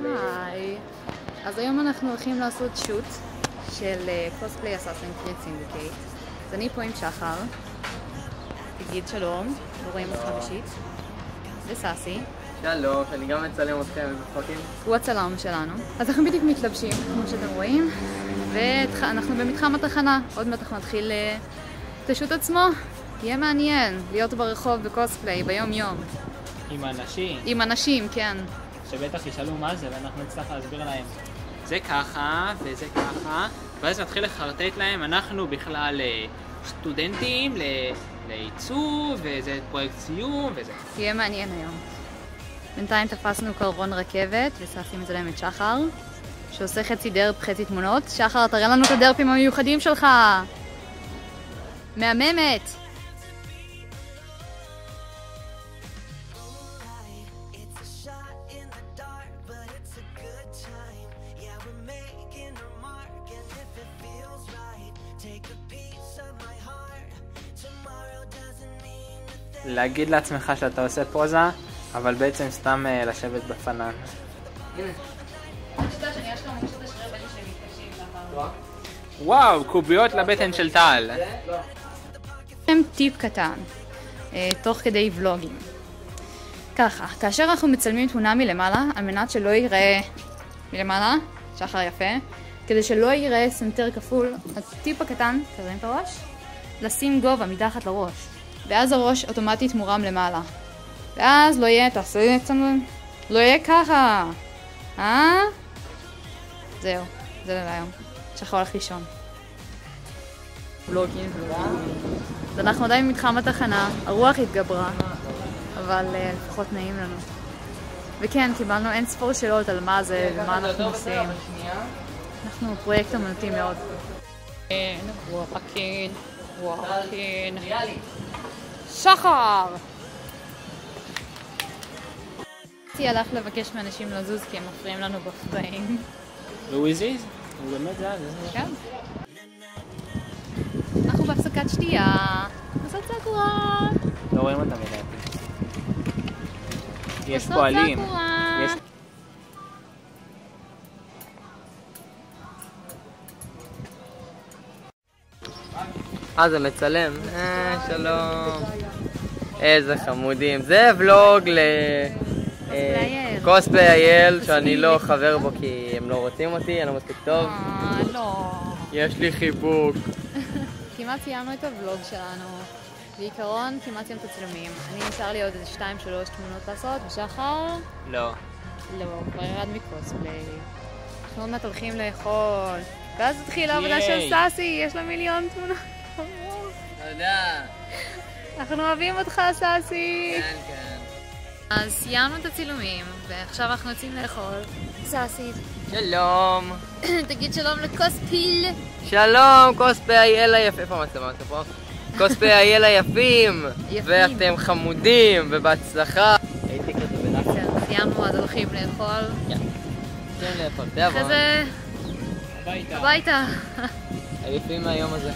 היי. אז היום אנחנו הולכים לעשות שוט של קוספליי אסאסין קריד סינדיקייט. אז אני פה עם שחר. תגיד שלום, לא רואים אותך בשיט. וסאסי. שלום, אני גם מצלם אתכם בפרקים. הוא הצלם שלנו. אז אנחנו בדיוק מתלבשים, כמו שאתם רואים. ואנחנו במתחם התחנה. עוד מעט אנחנו נתחיל את השוט עצמו. יהיה מעניין להיות ברחוב בקוספליי ביום יום. עם אנשים? עם אנשים, כן. שבטח ישאלו מה זה ואנחנו נצטרך להסביר להם. זה ככה וזה ככה, ואז נתחיל לחרטט להם, אנחנו בכלל סטודנטים לעיצוב, וזה פרויקט סיום וזה. יהיה מעניין היום. בינתיים תפסנו קרבון רכבת וסעשים את זה להם את שחר, שעושה חצי דרפ, חצי תמונות. שחר, תראה לנו את הדרפים המיוחדים שלך. מהממת. להגיד לעצמך שאתה עושה פוזה, אבל בעצם סתם לשבת בפנן. וואו, קוביות לבטן של טל. טיפ קטן, תוך כדי ולוגים. ככה, כאשר אנחנו מצלמים תמונה מלמעלה, על מנת שלא ייראה מלמעלה, שחר יפה, כדי שלא ייראה סנטר כפול, הטיפ הקטן, תרים את הראש, לשים גובה מתחת לראש. ואז הראש אוטומטית מורם למעלה. ואז לא יהיה, תעשו קצת, לא יהיה ככה. זהו, זה להיום. שחר הולך לישון. ולוגים. אז אנחנו עדיין במתחם התחנה, הרוח התגברה, אבל לפחות נעים לנו. וכן, קיבלנו אין ספור שאלות על מה זה ומה אנחנו עושים. אנחנו פרויקט אמנותי מאוד. וואקין. שחר! אני הלך לבקש מאנשים לזוז כי הם מפריעים לנו בפריים. והוא הזיז? הוא באמת זז? כן. אנחנו בהפסקת שתייה. לעשות סקורה. לא רואים אותם לדעתי. יש פועלים. זה מצלם. שלום. איזה חמודים. זה ולוג קוספליי אייל, שאני לא חבר בו כי הם לא רוצים אותי, אני לא מספיק טוב. לא. יש לי חיבוק. כמעט סיימנו את הוולוג שלנו. בעיקרון כמעט סיימנו את הצילומים. אני נשאר לי עוד איזה 2-3 תמונות לעשות, ושחר? לא. לא, כבר ירד מקוספליי. אנחנו עוד מעט הולכים לאכול. ואז התחילה העבודה של סאסי, יש לה מיליון תמונות. תודה. אנחנו אוהבים אותך, סאסי. כן, כן. אז סיימנו את הצילומים, ועכשיו אנחנו יוצאים לאכול. סאסי. שלום. תגיד שלום לקוספיל. שלום, קוספליי אייל היפים. איפה המצלמה? פה? קוספליי אייל היפים. ואתם חמודים, ובהצלחה. הייתי כזה בנחת. סיימנו, אז הולכים לאכול. כן. הולכים לאכול. אחרי זה... הביתה. הביתה. עייפים מהיום הזה.